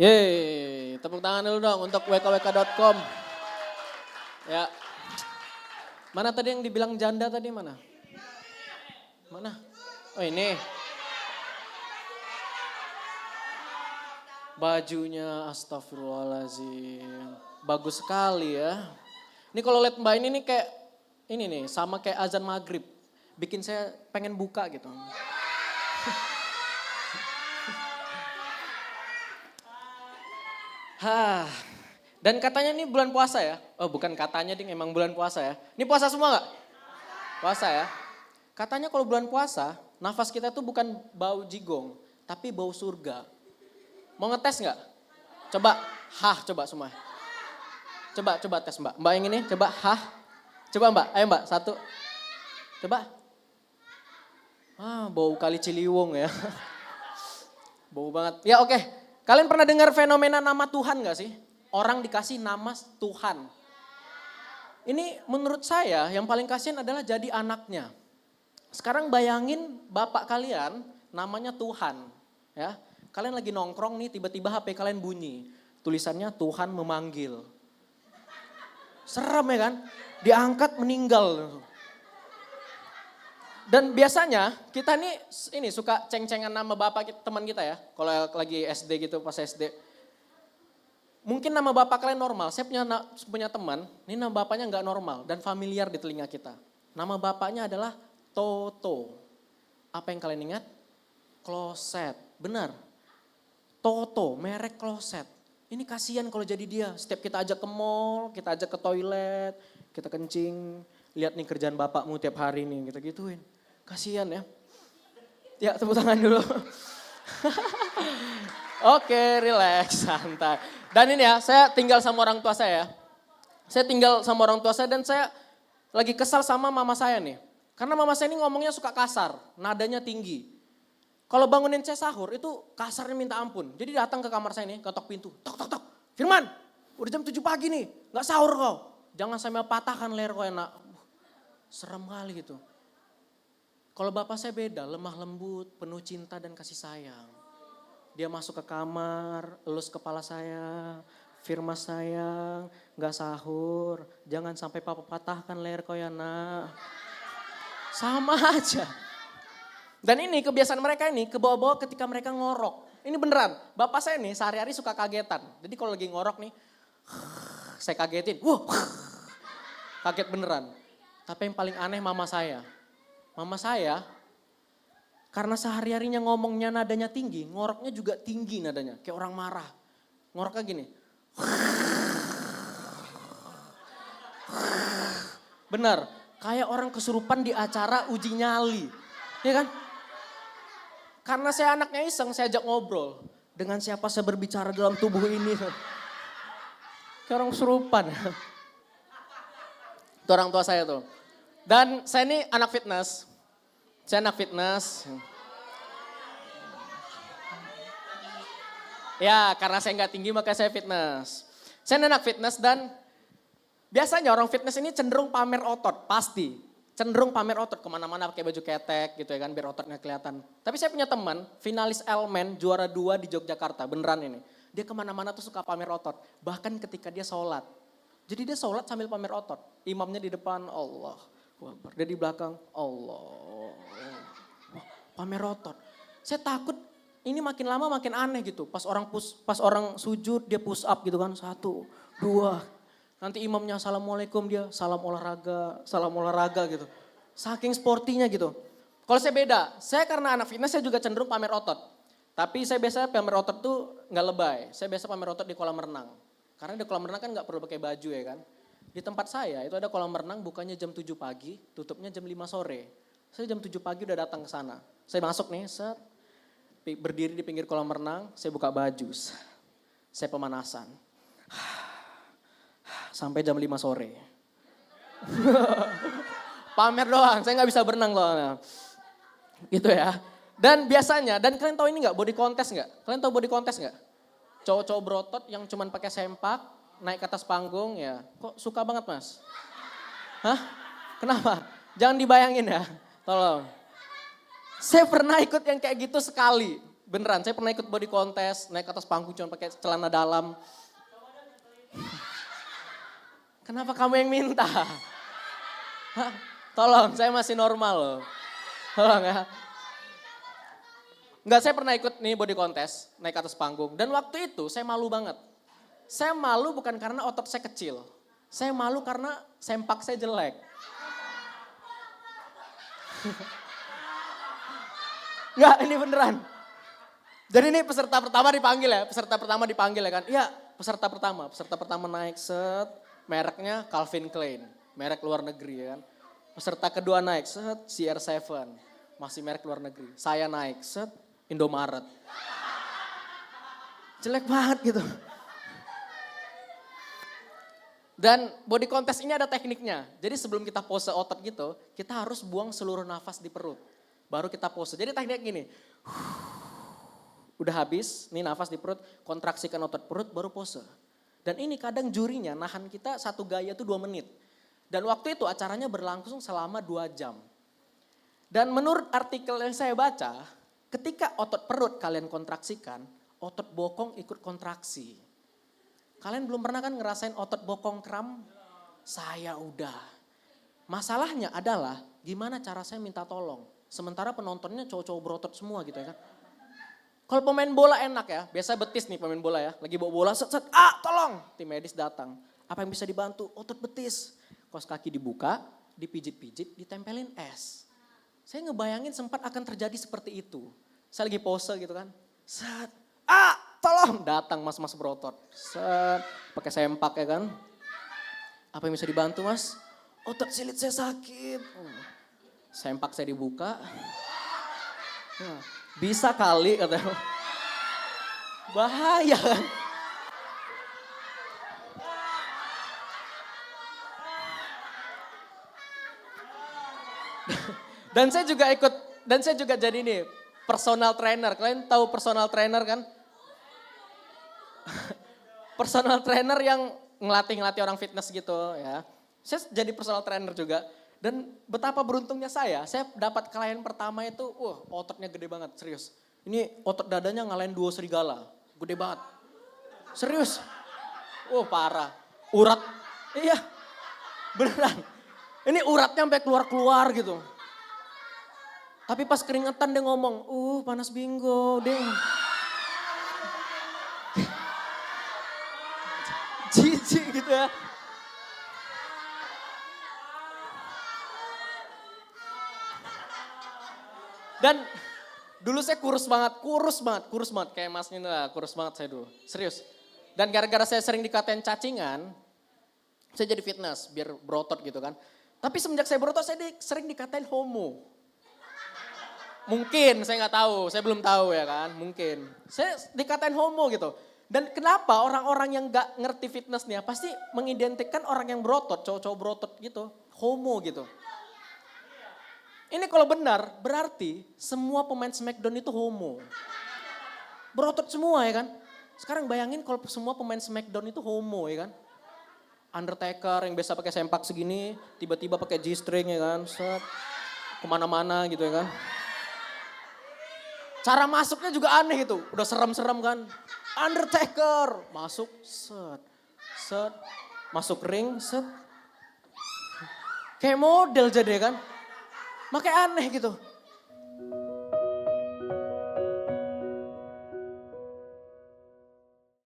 Yeay, tepuk tangan dulu dong untuk wkwk.com. Ya, mana tadi yang dibilang janda tadi mana? Mana? Oh ini. Bajunya astagfirullahaladzim. Bagus sekali ya. Ini kalau lihat mbak ini nih kayak, ini nih sama kayak azan maghrib. Bikin saya pengen buka gitu. Hah. Dan katanya ini bulan puasa ya. Oh bukan katanya ding, emang bulan puasa ya. Ini puasa semua gak? Puasa ya. Katanya kalau bulan puasa, nafas kita tuh bukan bau jigong, tapi bau surga. Mau ngetes gak? Coba, coba semua. Coba tes mbak. Mbak yang ini, coba Coba mbak, ayo mbak, satu. Coba. Bau kali Ciliwung ya. Bau banget. Ya oke. Kalian pernah dengar fenomena nama Tuhan gak sih? Orang dikasih nama Tuhan. Ini menurut saya yang paling kasihan adalah jadi anaknya. Sekarang bayangin bapak kalian namanya Tuhan. Ya, kalian lagi nongkrong nih tiba-tiba HP kalian bunyi. Tulisannya Tuhan memanggil. Serem ya kan? Diangkat meninggal. Dan biasanya kita ini suka ceng-cengan nama bapak teman kita ya. Kalau lagi SD gitu pas SD. Mungkin nama bapak kalian normal. Saya punya teman, ini nama bapaknya nggak normal dan familiar di telinga kita. Nama bapaknya adalah Toto. Apa yang kalian ingat? Kloset. Benar. Toto, merek kloset. Ini kasihan kalau jadi dia. Setiap kita ajak ke mall, kita ajak ke toilet, kita kencing. Lihat nih kerjaan bapakmu tiap hari nih, kita gituin. Kasihan ya. Ya tepuk tangan dulu. Oke, relax, santai. Dan ini ya, saya tinggal sama orang tua saya. Saya tinggal sama orang tua saya dan saya lagi kesal sama mama saya nih. Karena mama saya ini ngomongnya suka kasar, nadanya tinggi. Kalau bangunin saya sahur itu kasarnya minta ampun. Jadi datang ke kamar saya nih, ketok pintu. Tok, tok, tok. Firman, udah jam 7 pagi nih, gak sahur kau. Jangan sampai patahkan leher kau enak. Serem kali gitu. Kalau bapak saya beda, lemah lembut, penuh cinta dan kasih sayang. Dia masuk ke kamar, elus kepala saya, Firman sayang, gak sahur, jangan sampai papa patahkan leher kau ya nak. Sama aja. Dan ini kebiasaan mereka ini kebawa-bawa ketika mereka ngorok. Ini beneran, bapak saya nih sehari-hari suka kagetan. Jadi kalau lagi ngorok nih, saya kagetin, kaget beneran. Tapi yang paling aneh mama saya. Mama saya karena sehari-harinya ngomongnya nadanya tinggi, ngoroknya juga tinggi nadanya. Kayak orang marah. Ngoroknya gini. Benar, kayak orang kesurupan di acara uji nyali. Ya kan? Karena saya anaknya iseng, saya ajak ngobrol. Dengan siapa saya berbicara dalam tubuh ini. Kayak orang kesurupan. Itu orang tua saya tuh. Dan saya ini anak fitness. Saya anak fitness. Ya karena saya nggak tinggi maka saya fitness. Saya anak fitness dan biasanya orang fitness ini cenderung pamer otot, pasti. Cenderung pamer otot kemana-mana pakai baju ketek gitu ya kan biar ototnya kelihatan. Tapi saya punya teman, finalis Elmen juara 2 di Yogyakarta, beneran ini. Dia kemana-mana tuh suka pamer otot, bahkan ketika dia sholat. Jadi dia sholat sambil pamer otot. Imamnya di depan Allah, dia di belakang Allah. Pamer otot. Saya takut ini makin lama makin aneh gitu. Pas orang sujud dia push up gitu kan. 1, 2. Nanti imamnya assalamualaikum dia salam olahraga gitu. Saking sportinya gitu. Kalau saya beda, saya karena anak fitness saya juga cenderung pamer otot. Tapi saya biasa pamer otot tuh nggak lebay. Saya biasa pamer otot di kolam renang. Karena di kolam renang kan nggak perlu pakai baju ya kan. Di tempat saya itu ada kolam renang bukannya jam 7 pagi, tutupnya jam 5 sore. Saya jam 7 pagi udah datang ke sana. Saya masuk nih, berdiri di pinggir kolam renang, saya buka baju. Saya pemanasan. Sampai jam 5 sore. Pamer doang, saya gak bisa berenang loh. Gitu ya. Dan biasanya, dan kalian tahu ini gak, body contest gak? Kalian tahu body contest gak? Cowok-cowok berotot yang cuman pakai sempak, naik ke atas panggung ya. Kok suka banget mas? Hah? Kenapa? Jangan dibayangin ya, tolong. Saya pernah ikut yang kayak gitu sekali. Beneran, saya pernah ikut body contest, naik ke atas panggung cuma pakai celana dalam. Kenapa kamu yang minta? Hah? Tolong, saya masih normal loh. Tolong ya. Enggak, saya pernah ikut nih body contest, naik ke atas panggung. Dan waktu itu saya malu banget. Saya malu bukan karena otot saya kecil. Saya malu karena sempak saya jelek. Enggak, ini beneran. Jadi ini peserta pertama dipanggil ya, kan. Iya, peserta pertama naik set, mereknya Calvin Klein, merek luar negeri ya kan. Peserta kedua naik set, CR7, masih merek luar negeri. Saya naik set, Indomaret. Jelek banget gitu. Dan body contest ini ada tekniknya. Jadi sebelum kita pose otot gitu, kita harus buang seluruh nafas di perut. Baru kita pose. Jadi teknik gini. Udah habis, nih nafas di perut, kontraksikan otot perut, baru pose. Dan ini kadang jurinya nahan kita satu gaya itu 2 menit. Dan waktu itu acaranya berlangsung selama 2 jam. Dan menurut artikel yang saya baca, ketika otot perut kalian kontraksikan, otot bokong ikut kontraksi. Kalian belum pernah kan ngerasain otot bokong kram? Saya udah. Masalahnya adalah gimana cara saya minta tolong. Sementara penontonnya cowok-cowok berotot semua gitu ya kan. Kalau pemain bola enak ya, biasa betis nih pemain bola ya. Lagi bawa bola, set, tolong. Tim medis datang. Apa yang bisa dibantu? Otot betis. Kos kaki dibuka, dipijit-pijit, ditempelin es. Saya ngebayangin sempat akan terjadi seperti itu. Saya lagi pose gitu kan. Set, tolong. Datang mas-mas berotot. Set, pakai sempak ya kan. Apa yang bisa dibantu mas? Otot silit saya sakit. Sempak saya dibuka. Bisa kali katanya. Bahaya kan. Dan saya juga jadi nih personal trainer. Kalian tahu personal trainer kan? Personal trainer yang ngelatih orang fitness gitu ya. Saya jadi personal trainer juga. Dan betapa beruntungnya saya dapat klien pertama itu, ototnya gede banget, serius. Ini otot dadanya ngalahin 2 serigala, gede banget. Serius, parah. Urat, iya beneran. Ini uratnya sampai keluar-keluar gitu. Tapi pas keringetan dia ngomong, panas bingo, deh. Jijik gitu ya. Dan dulu saya kurus banget. Kayak Mas Nina, kurus banget saya dulu. Serius. Dan gara-gara saya sering dikatain cacingan, saya jadi fitness biar berotot gitu kan. Tapi semenjak saya berotot saya sering dikatain homo. Mungkin, saya nggak tahu, saya belum tahu ya kan, mungkin. Saya dikatain homo gitu. Dan kenapa orang-orang yang nggak ngerti fitness nih, pasti mengidentikan orang yang berotot, cowok-cowok berotot gitu, homo gitu. Ini kalau benar, berarti semua pemain Smackdown itu homo. Berotot semua ya kan. Sekarang bayangin kalau semua pemain Smackdown itu homo ya kan. Undertaker yang biasa pakai sempak segini, tiba-tiba pakai G-string ya kan. Set, kemana-mana gitu ya kan. Cara masuknya juga aneh gitu, udah serem-serem kan. Undertaker, masuk, set, masuk ring, set. Kayak model jadi ya kan. Makanya aneh gitu.